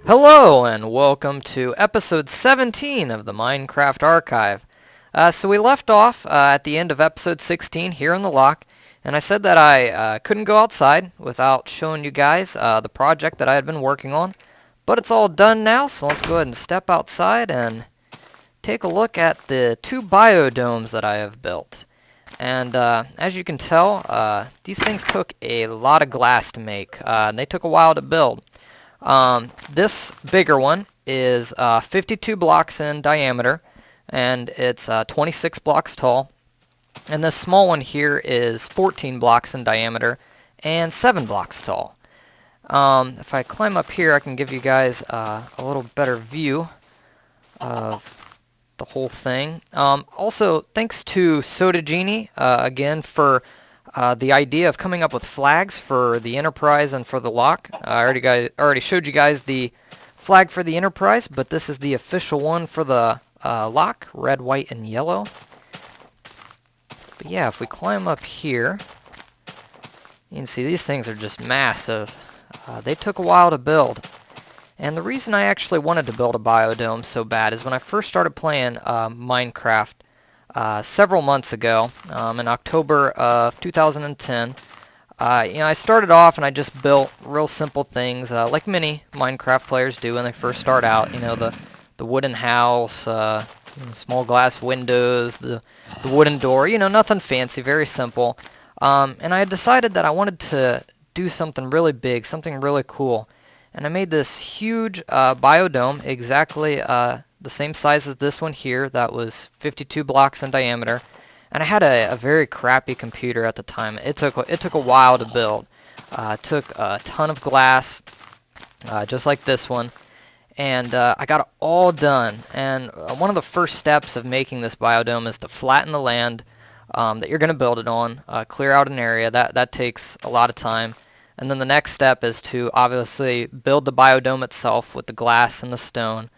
Hello and welcome to episode 17 of the Minecraft Archive. So we left off at the end of episode 16 here in the lock, and I said that I couldn't go outside without showing you guys the project that I had been working on. But it's all done now, so let's go ahead and step outside and take a look at the two biodomes that I have built. And as you can tell, these things took a lot of glass to make, and they took a while to build. This bigger one is 52 blocks in diameter, and it's 26 blocks tall. And this small one here is 14 blocks in diameter and 7 blocks tall. If I climb up here, I can give you guys a little better view of the whole thing. Also, thanks to Soda Genie again for the idea of coming up with flags for the Enterprise and for the lock. I already showed you guys the flag for the Enterprise, but this is the official one for the lock, red, white, and yellow. But yeah, if we climb up here, you can see these things are just massive. They took a while to build. And the reason I actually wanted to build a biodome so bad is when I first started playing Minecraft several months ago, in October of 2010, I started off and I just built real simple things, like many Minecraft players do when they first start out. You know, the wooden house, small glass windows, the wooden door. You know, nothing fancy, very simple. And I had decided that I wanted to do something really big, something really cool. And I made this huge biodome, exactly the same size as this one here, that was 52 blocks in diameter. And I had a very crappy computer at the time. It took a while to build. It took a ton of glass, just like this one. And I got it all done. And one of the first steps of making this biodome is to flatten the land that you're going to build it on, clear out an area. That takes a lot of time. And then the next step is to obviously build the biodome itself with the glass and the stone.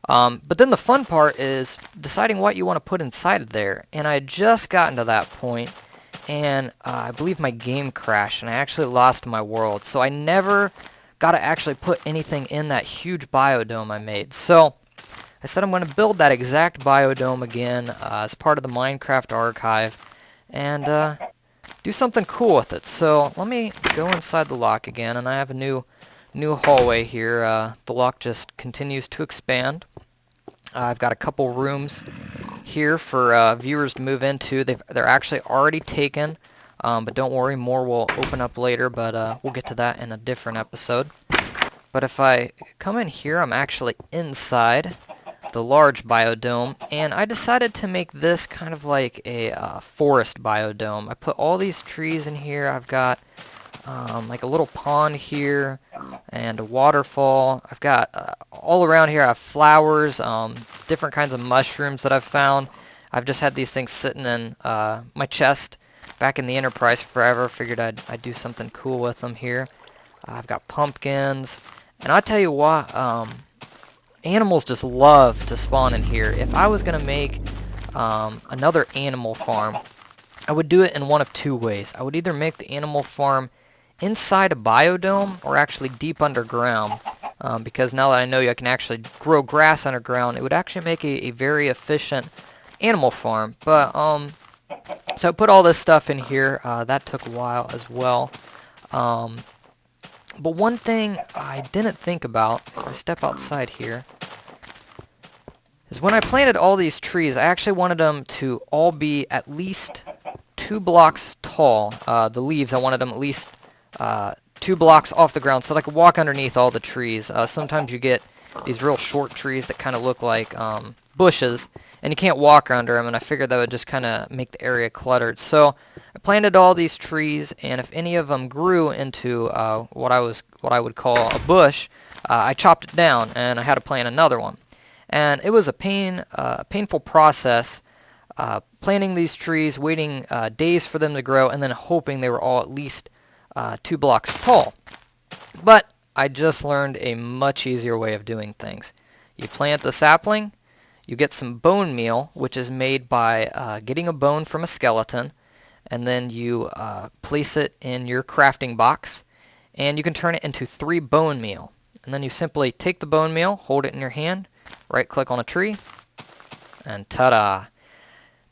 But then the fun part is deciding what you want to put inside of there. And I had just gotten to that point, and I believe my game crashed, and I actually lost my world. So I never got to actually put anything in that huge biodome I made. So I said I'm going to build that exact biodome again as part of the Minecraft archive, and do something cool with it. So let me go inside the lock again, and I have a new hallway here. The lock just continues to expand. I've got a couple rooms here for viewers to move into. They're actually already taken, but don't worry, more will open up later, but we'll get to that in a different episode. But if I come in here, I'm actually inside the large biodome, and I decided to make this kind of like a forest biodome. I put all these trees in here. I've got like a little pond here and a waterfall. I've got all around here I have flowers, different kinds of mushrooms that I've found. I've just had these things sitting in my chest back in the Enterprise forever. Figured I'd do something cool with them here. I've got pumpkins, and I tell you what, animals just love to spawn in here. If I was gonna make another animal farm, I would do it in one of two ways. I would either make the animal farm inside a biodome or actually deep underground, because now that I know I can actually grow grass underground, it would actually make a very efficient animal farm. But so I put all this stuff in here. That took a while as well. But one thing I didn't think about, if I step outside here, is when I planted all these trees, I actually wanted them to all be at least 2 blocks tall. The leaves, I wanted them at least 2 blocks off the ground so that I could walk underneath all the trees. Sometimes you get these real short trees that kind of look like bushes, and you can't walk under them, and I figured that would just kind of make the area cluttered. So I planted all these trees, and if any of them grew into what I would call a bush, I chopped it down, and I had to plant another one. And it was a painful process, planting these trees, waiting days for them to grow, and then hoping they were all at least 2 blocks tall. But I just learned a much easier way of doing things. You plant the sapling, you get some bone meal, which is made by getting a bone from a skeleton, and then you place it in your crafting box, and you can turn it into 3 bone meal. And then you simply take the bone meal, hold it in your hand, right click on a tree, and ta-da!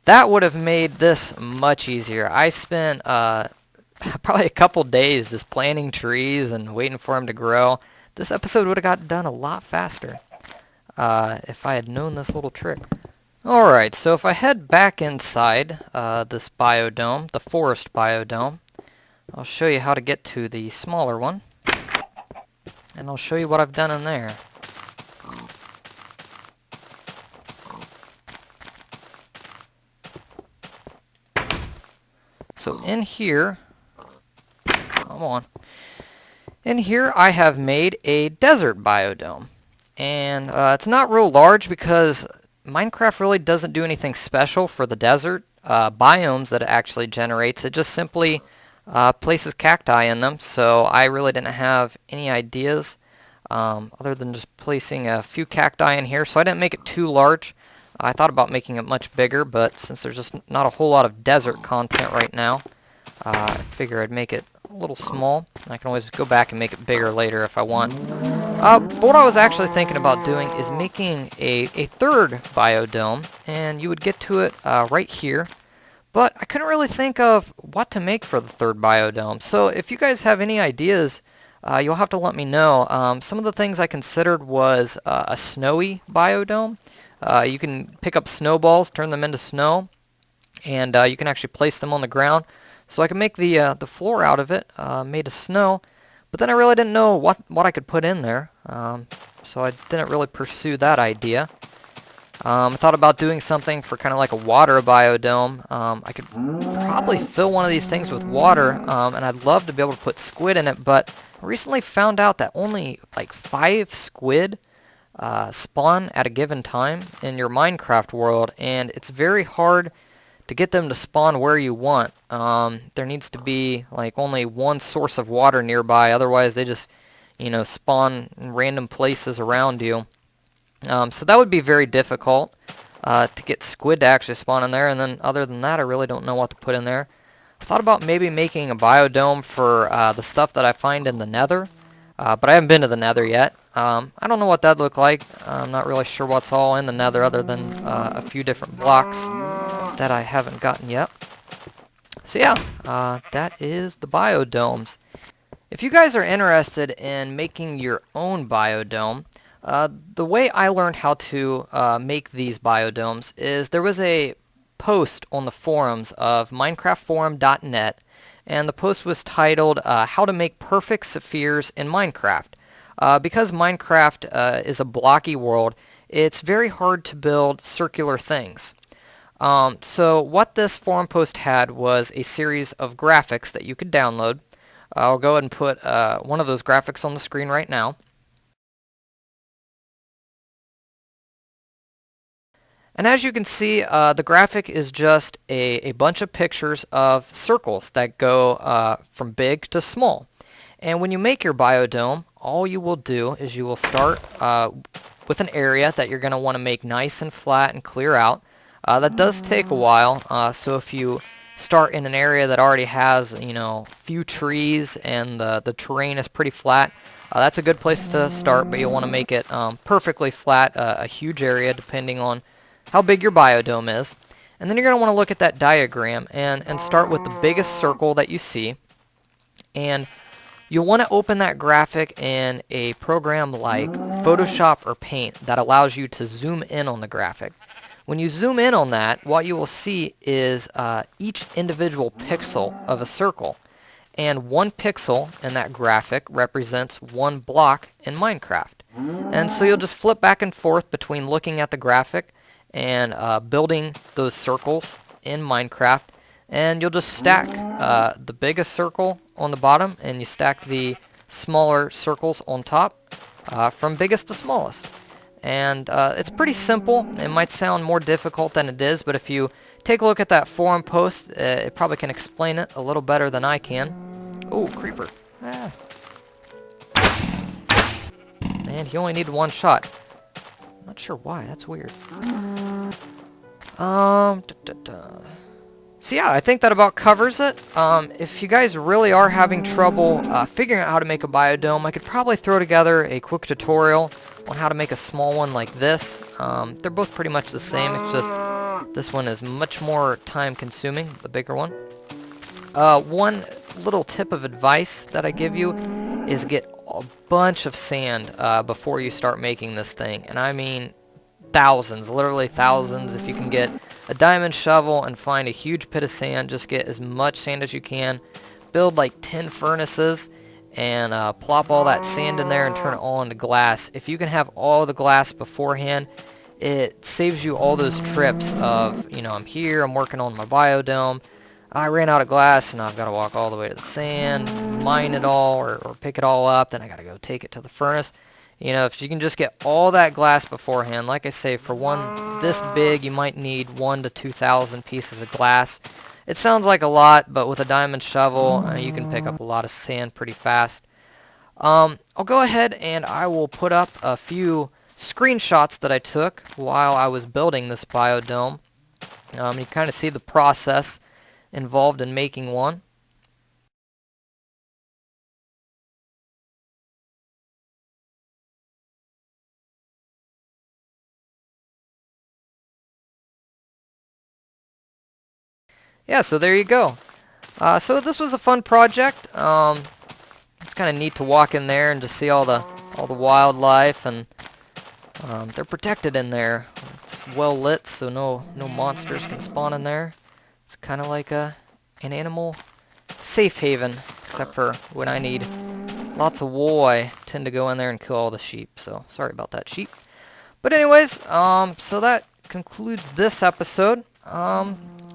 That would have made this much easier. I spent probably a couple days just planting trees and waiting for them to grow. This episode would have got done a lot faster if I had known this little trick. Alright, so if I head back inside this biodome, the forest biodome, I'll show you how to get to the smaller one. And I'll show you what I've done in there. So in here, come on. In here I have made a desert biodome. And it's not real large because Minecraft really doesn't do anything special for the desert biomes that it actually generates. It just simply places cacti in them, so I really didn't have any ideas other than just placing a few cacti in here, so I didn't make it too large. I thought about making it much bigger, but since there's just not a whole lot of desert content right now, I figure I'd make it a little small. I can always go back and make it bigger later if I want. But what I was actually thinking about doing is making a third biodome, and you would get to it right here. But I couldn't really think of what to make for the third biodome. So if you guys have any ideas, you'll have to let me know. Some of the things I considered was a snowy biodome. You can pick up snowballs, turn them into snow, and you can actually place them on the ground. So I can make the floor out of it, made of snow. But then I really didn't know what I could put in there, so I didn't really pursue that idea. I thought about doing something for kind of like a water biodome. I could probably fill one of these things with water, and I'd love to be able to put squid in it, but I recently found out that only like 5 squid spawn at a given time in your Minecraft world, and it's very hard to get them to spawn where you want. There needs to be like only one source of water nearby, otherwise they just, you know, spawn in random places around you. So that would be very difficult to get squid to actually spawn in there, and then other than that I really don't know what to put in there. I thought about maybe making a biodome for the stuff that I find in the nether, but I haven't been to the nether yet. I don't know what that'd look like. I'm not really sure what's all in the nether other than a few different blocks that I haven't gotten yet. So yeah, that is the biodomes. If you guys are interested in making your own biodome, the way I learned how to make these biodomes is there was a post on the forums of minecraftforum.net, and the post was titled How to Make Perfect Spheres in Minecraft. Because Minecraft is a blocky world, it's very hard to build circular things. So what this forum post had was a series of graphics that you could download. I'll go ahead and put one of those graphics on the screen right now. And as you can see, the graphic is just a bunch of pictures of circles that go from big to small. And when you make your biodome, all you will do is you will start with an area that you're going to want to make nice and flat and clear out. That does take a while, so if you start in an area that already has, you know, few trees and the terrain is pretty flat, that's a good place to start, but you'll want to make it perfectly flat, a huge area depending on how big your biodome is. And then you're going to want to look at that diagram and start with the biggest circle that you see. And you'll want to open that graphic in a program like Photoshop or Paint that allows you to zoom in on the graphic. When you zoom in on that, what you will see is each individual pixel of a circle. And 1 pixel in that graphic represents 1 block in Minecraft. And so you'll just flip back and forth between looking at the graphic and building those circles in Minecraft, and you'll just stack the biggest circle on the bottom and you stack the smaller circles on top from biggest to smallest. And it's pretty simple. It might sound more difficult than it is, but if you take a look at that forum post, it probably can explain it a little better than I can. Oh, creeper. Ah. And he only needed 1 shot. Not sure why, that's weird. So yeah, I think that about covers it. If you guys really are having trouble figuring out how to make a biodome, I could probably throw together a quick tutorial on how to make a small one like this. They're both pretty much the same, it's just this one is much more time consuming, the bigger one. One little tip of advice that I give you is get a bunch of sand before you start making this thing. And I mean thousands, literally thousands. If you can get a diamond shovel and find a huge pit of sand, just get as much sand as you can. Build like 10 furnaces and plop all that sand in there and turn it all into glass. If you can have all the glass beforehand, it saves you all those trips of, you know, I'm here, I'm working on my biodome, I ran out of glass and I've got to walk all the way to the sand, mine it all or pick it all up, then I got to go take it to the furnace. You know, if you can just get all that glass beforehand, like I say, for one this big, you might need 1,000 to 2,000 pieces of glass. It sounds like a lot, but with a diamond shovel, you can pick up a lot of sand pretty fast. I'll go ahead and I will put up a few screenshots that I took while I was building this biodome. You kind of see the process involved in making one. Yeah, so there you go. So this was a fun project. It's kind of neat to walk in there and just see all the wildlife, and they're protected in there. It's well lit, so no monsters can spawn in there. It's kind of like an animal safe haven, except for when I need lots of wool, I tend to go in there and kill all the sheep. So sorry about that, sheep. But anyways, so that concludes this episode.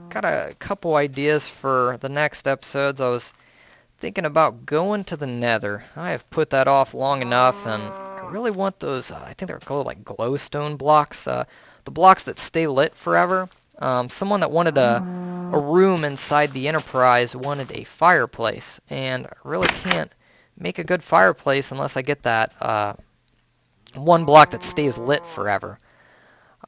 Got a couple ideas for the next episodes. I was thinking about going to the Nether. I have put that off long enough, and I really want those, I think they're called like glowstone blocks, the blocks that stay lit forever. Someone that wanted a room inside the Enterprise wanted a fireplace, and I really can't make a good fireplace unless I get that one block that stays lit forever.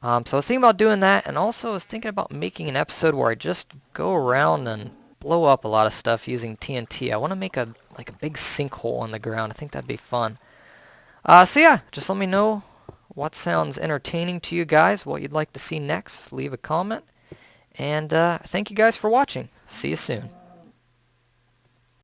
So I was thinking about doing that, and also I was thinking about making an episode where I just go around and blow up a lot of stuff using TNT. I want to make a big sinkhole on the ground. I think that'd be fun. So yeah, just let me know what sounds entertaining to you guys, what you'd like to see next. Leave a comment, and thank you guys for watching. See you soon.